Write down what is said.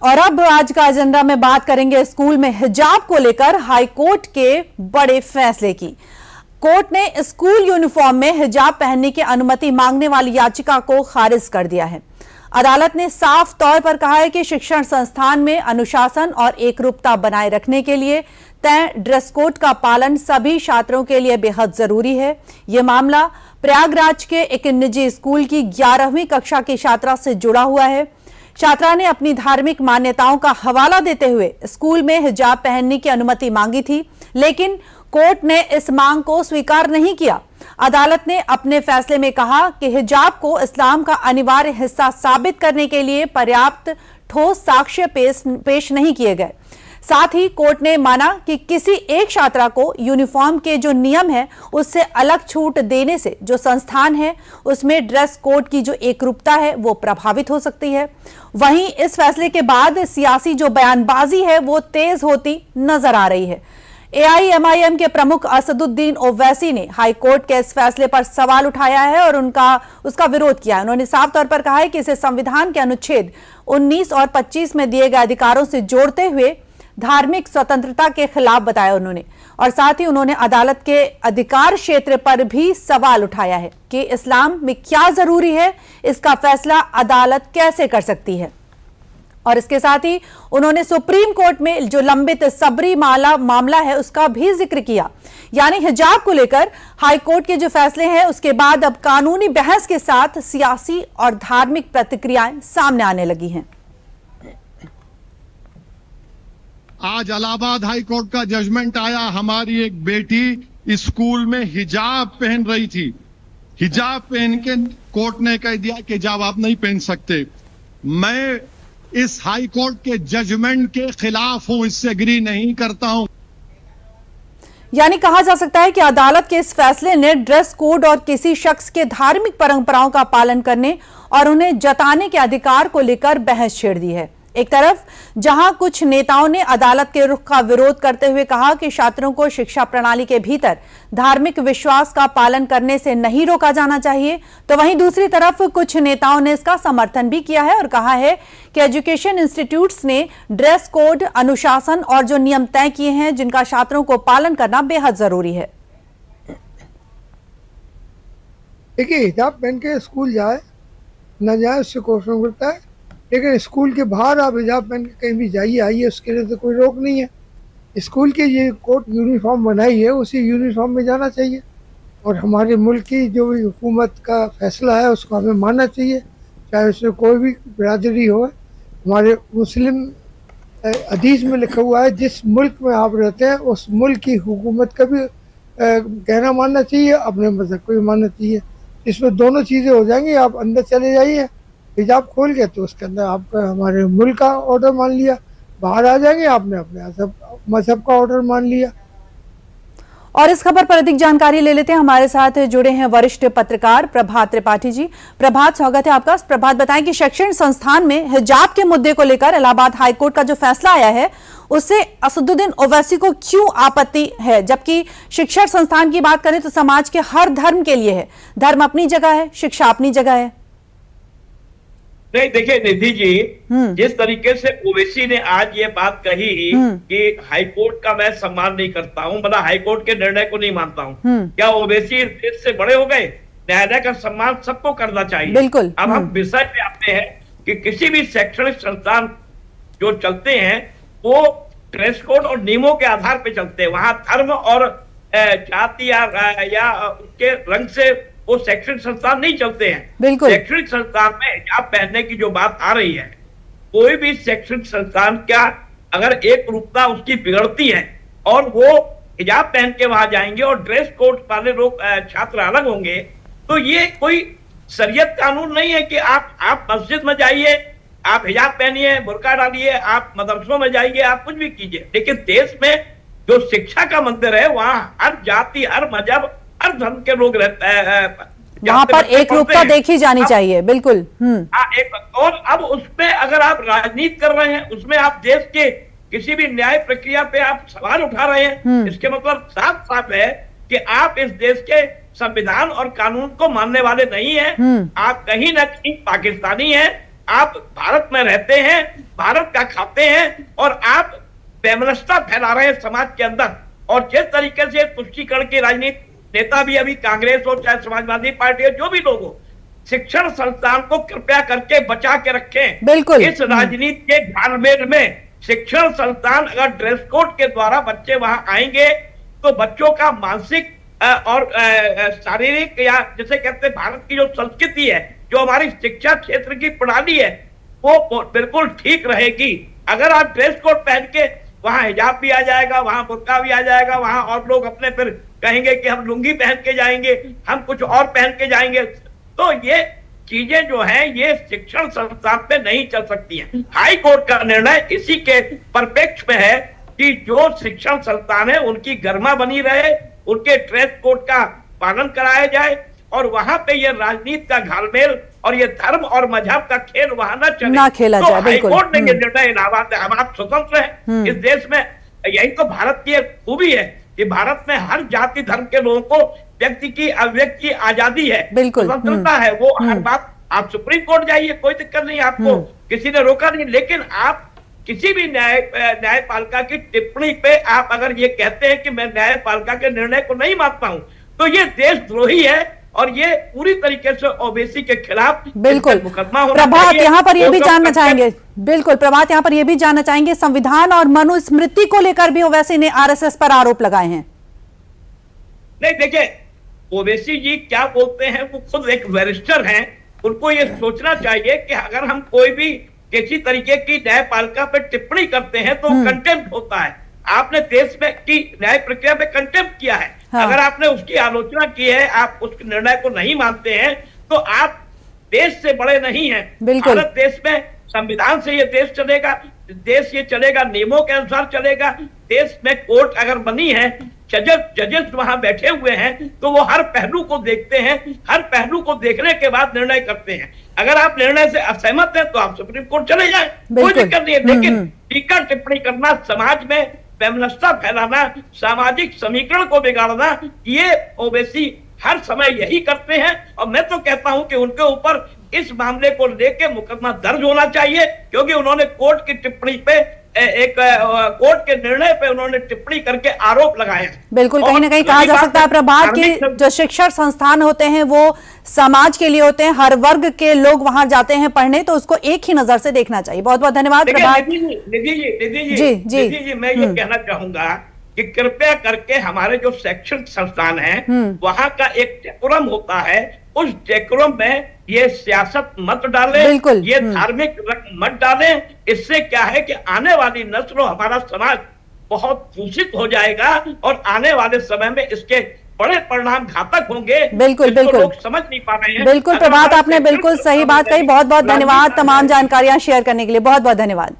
और अब आज का एजेंडा में बात करेंगे स्कूल में हिजाब को लेकर हाई कोर्ट के बड़े फैसले की। कोर्ट ने स्कूल यूनिफॉर्म में हिजाब पहनने की अनुमति मांगने वाली याचिका को खारिज कर दिया है। अदालत ने साफ तौर पर कहा है कि शिक्षण संस्थान में अनुशासन और एकरूपता बनाए रखने के लिए तय ड्रेस कोड का पालन सभी छात्रों के लिए बेहद जरूरी है। यह मामला प्रयागराज के एक निजी स्कूल की 11वीं कक्षा की छात्रा से जुड़ा हुआ है। छात्रा ने अपनी धार्मिक मान्यताओं का हवाला देते हुए स्कूल में हिजाब पहनने की अनुमति मांगी थी, लेकिन कोर्ट ने इस मांग को स्वीकार नहीं किया। अदालत ने अपने फैसले में कहा कि हिजाब को इस्लाम का अनिवार्य हिस्सा साबित करने के लिए पर्याप्त ठोस साक्ष्य पेश नहीं किए गए। साथ ही कोर्ट ने माना कि किसी एक छात्रा को यूनिफॉर्म के जो नियम है उससे अलग छूट देने से जो संस्थान है उसमें ड्रेस कोड की जो एकरूपता है वो प्रभावित हो सकती है। वहीं इस फैसले के बाद सियासी जो बयानबाजी है वो तेज होती नजर आ रही है। AIMIM के प्रमुख असदुद्दीन ओवैसी ने हाई कोर्ट के इस फैसले पर सवाल उठाया है और उसका विरोध किया है। उन्होंने साफ तौर पर कहा है कि इसे संविधान के अनुच्छेद 19 और 25 में दिए गए अधिकारों से जोड़ते हुए धार्मिक स्वतंत्रता के खिलाफ बताया उन्होंने, और साथ ही उन्होंने अदालत के अधिकार क्षेत्र पर भी सवाल उठाया है कि इस्लाम में क्या जरूरी है, इसका फैसला अदालत कैसे कर सकती है। और इसके साथ ही उन्होंने सुप्रीम कोर्ट में जो लंबित सबरीमाला मामला है उसका भी जिक्र किया। यानी हिजाब को लेकर हाई कोर्ट के जो फैसले हैं उसके बाद अब कानूनी बहस के साथ सियासी और धार्मिक प्रतिक्रियाएं सामने आने लगी हैं। आज इलाहाबाद हाई कोर्ट का जजमेंट आया। हमारी एक बेटी स्कूल में हिजाब पहन रही थी। हिजाब पहन के कोर्ट ने कह दिया कि हिजाब आप नहीं पहन सकते। मैं इस हाई कोर्ट के जजमेंट के खिलाफ हूं, इससे एग्री नहीं करता हूं। यानी कहा जा सकता है कि अदालत के इस फैसले ने ड्रेस कोड और किसी शख्स के धार्मिक परंपराओं का पालन करने और उन्हें जताने के अधिकार को लेकर बहस छेड़ दी है। एक तरफ जहां कुछ नेताओं ने अदालत के रुख का विरोध करते हुए कहा कि छात्रों को शिक्षा प्रणाली के भीतर धार्मिक विश्वास का पालन करने से नहीं रोका जाना चाहिए, तो वहीं दूसरी तरफ कुछ नेताओं ने इसका समर्थन भी किया है और कहा है कि एजुकेशन इंस्टीट्यूट्स ने ड्रेस कोड, अनुशासन और जो नियम तय किए हैं जिनका छात्रों को पालन करना बेहद जरूरी है। देखिए, हिजाब पहन के स्कूल जाए न जाए उससे क्वेश्चन करता है, लेकिन स्कूल के बाहर आप हिजाब पहन के कहीं भी जाइए आइए, उसके लिए तो कोई रोक नहीं है। स्कूल की ये कोर्ट यूनिफॉर्म बनाई है उसी यूनिफॉर्म में जाना चाहिए, और हमारे मुल्क की जो भी हुकूमत का फैसला है उसको हमें मानना चाहिए, चाहे उसमें कोई भी बिरादरी हो। हमारे मुस्लिम हदीस में लिखा हुआ है जिस मुल्क में आप रहते हैं उस मुल्क की हुकूमत का भी कहना मानना चाहिए, अपने मज़हब को भी मानना चाहिए। इसमें दोनों चीज़ें हो जाएंगी। आप अंदर चले जाइए, हिजाब खोल गया तो उसके अंदर आपका हमारे मुल्क का ऑर्डर मान लिया, बाहर आ जाएंगे आपने अपने मजहब का ऑर्डर मान लिया। और इस खबर पर अधिक जानकारी ले लेते हैं। हमारे साथ जुड़े हैं वरिष्ठ पत्रकार प्रभात त्रिपाठी जी। प्रभात, स्वागत है आपका। प्रभात, बताएं कि शैक्षणिक संस्थान में हिजाब के मुद्दे को लेकर इलाहाबाद हाईकोर्ट का जो फैसला आया है उससे असदुद्दीन ओवैसी को क्यों आपत्ति है, जबकि शिक्षण संस्थान की बात करें तो समाज के हर धर्म के लिए है। धर्म अपनी जगह है, शिक्षा अपनी जगह है। नहीं, देखिए निधि जी, जिस तरीके से ओवैसी ने आज ये बात कही कि हाईकोर्ट का मैं सम्मान नहीं करता हूं, मतलब हाईकोर्ट के निर्णय को नहीं मानता हूं, क्या ओवैसी इस देश से बड़े हो गए? न्यायालय का सम्मान सबको करना चाहिए। बिल्कुल। अब हम विषय पे आते हैं कि किसी भी शैक्षणिक संस्थान जो चलते हैं वो ड्रेस कोड और नियमों के आधार पे चलते हैं। वहां धर्म और जाति या उसके रंग से वो शैक्षणिक संस्थान नहीं चलते हैं। बिल्कुल। शैक्षणिक संस्थान में हिजाब पहनने की जो बात आ रही है, कोई भी शैक्षणिक संस्थान क्या अगर एक रूपता उसकी बिगड़ती है और वो हिजाब पहन के वहां जाएंगे और ड्रेस कोड वाले लोग छात्र अलग होंगे, तो ये कोई शरीयत कानून नहीं है कि आप मस्जिद में जाइए, आप हिजाब पहनिए, बुर्का डालिए, आप मदरसों में जाइए, आप कुछ भी कीजिए, लेकिन देश में जो शिक्षा का मंदिर है वहां हर जाति, हर मजहब, हर धर्म के लोग रहते हैं, वहां पर एक रूपता देखी जानी चाहिए। बिल्कुल। और अब उसमें अगर आप राजनीति कर रहे हैं, उसमें आप देश के किसी भी न्याय प्रक्रिया पे आप सवाल उठा रहे हैं, इसके मतलब साफ साफ है कि आप इस देश के संविधान और कानून को मानने वाले नहीं हैं। आप कहीं ना कहीं पाकिस्तानी हैं आप भारत में रहते हैं, भारत का खाते हैं और आप वैमनस्यता फैला रहे हैं समाज के अंदर। और जिस तरीके से तुष्टीकरण की राजनीति, नेता भी अभी कांग्रेस हो चाहे समाजवादी पार्टी हो, जो भी लोग हो, शिक्षण संस्थान को कृपया करके बचा के रखें। बिल्कुल। इस राजनीति के घालमेल में शिक्षण संस्थान अगर ड्रेस कोड के द्वारा बच्चे वहां आएंगे तो बच्चों का मानसिक और शारीरिक, या जिसे कहते हैं भारत की जो संस्कृति है, जो हमारी शिक्षा क्षेत्र की प्रणाली है, वो बिल्कुल ठीक रहेगी। अगर आप ड्रेस कोड पहन के, वहां हिजाब भी आ जाएगा, वहां बुर्का भी आ जाएगा, वहां और लोग अपने फिर कहेंगे कि हम लुंगी पहन के जाएंगे, हम कुछ और पहन के जाएंगे, तो ये चीजें जो है ये शिक्षण संस्थान पे नहीं चल सकती हैं। हाई कोर्ट का निर्णय इसी के परिप्रेक्ष्य में है कि जो शिक्षण संस्थान है उनकी गरिमा बनी रहे, उनके ड्रेस कोड का पालन कराया जाए और वहां पे ये राजनीति का घालमेल और ये धर्म और मजहब का खेल वहां ना खेला तो जाए। बिल्कुल। हाईकोर्ट ने ये निर्णय इलाहाबाद, हम स्वतंत्र हैं इस देश में। यही तो भारत की एक खूबी है कि भारत में हर जाति धर्म के लोगों को व्यक्ति की अभिव्यक्ति की आजादी है, बिल्कुल स्वतंत्रता है। वो हर बात, आप सुप्रीम कोर्ट जाइए, कोई दिक्कत नहीं, आपको किसी ने रोका नहीं। लेकिन आप किसी भी न्यायपालिका की टिप्पणी पे आप अगर ये कहते हैं कि मैं न्यायपालिका के निर्णय को नहीं मानता हूं, तो ये देशद्रोही है और ये पूरी तरीके से ओबीसी के खिलाफ बिल्कुल मुकदमा होना प्रभात चाहिए। यहाँ पर ये भी जानना चाहेंगे, बिल्कुल प्रभात यहाँ पर ये भी जानना चाहेंगे, संविधान और मनुस्मृति को लेकर भी ओवैसी ने आरएसएस पर आरोप लगाए हैं। नहीं, देखिए ओवैसी जी क्या बोलते हैं, वो खुद एक बैरिस्टर हैं, उनको ये सोचना चाहिए कि अगर हम कोई भी किसी तरीके की न्यायपालिका पे टिप्पणी करते हैं तो कंटेम्प्ट होता है। आपने देश में की न्याय प्रक्रिया पे कंटेम्प्ट किया है। हाँ। अगर आपने उसकी आलोचना की है, आप उस निर्णय को नहीं मानते हैं, तो आप देश से बड़े नहीं हैं। बिल्कुल। भारत देश में संविधान से ये देश चलेगा, देश ये चलेगा, नियमों के अनुसार चलेगा। देश में कोर्ट अगर बनी है, जजेस वहां बैठे हुए हैं, तो वो हर पहलू को देखते हैं, हर पहलू को देखने के बाद निर्णय करते हैं। अगर आप निर्णय से असहमत हैं तो आप सुप्रीम कोर्ट चले जाएं, कोई दिक्कत नहीं है। लेकिन टीका टिप्पणी करना, समाज में वैमनस्यता फैलाना, सामाजिक समीकरण को बिगाड़ना, ये ओवैसी हर समय यही करते हैं। और मैं तो कहता हूं कि उनके ऊपर इस मामले को लेकर मुकदमा दर्ज होना चाहिए, क्योंकि उन्होंने कोर्ट की टिप्पणी पे, एक कोर्ट के निर्णय पे उन्होंने टिप्पणी करके आरोप लगाए। बिल्कुल, कहीं ना कहीं कहा जा सकता है प्रभात की जो शिक्षण संस्थान होते हैं वो समाज के लिए होते हैं, हर वर्ग के लोग वहां जाते हैं पढ़ने, तो उसको एक ही नजर से देखना चाहिए। बहुत बहुत धन्यवाद प्रभात। निधि जी, मैं ये कहना चाहूंगा कि कृपया करके हमारे जो शैक्षणिक संस्थान है वहां का एक डेकोरम होता है, उस डेकोरम में ये सियासत मत डालें, ये धार्मिक रंग मत डालें। इससे क्या है कि आने वाली नस्ल और हमारा समाज बहुत दूषित हो जाएगा और आने वाले समय में इसके बड़े परिणाम घातक होंगे। बिल्कुल बिल्कुल, लोग समझ नहीं पा रहे हैं। बिल्कुल प्रभात, आपने बिल्कुल सही बात कही। बहुत बहुत धन्यवाद तमाम जानकारियां शेयर करने के लिए, बहुत बहुत धन्यवाद।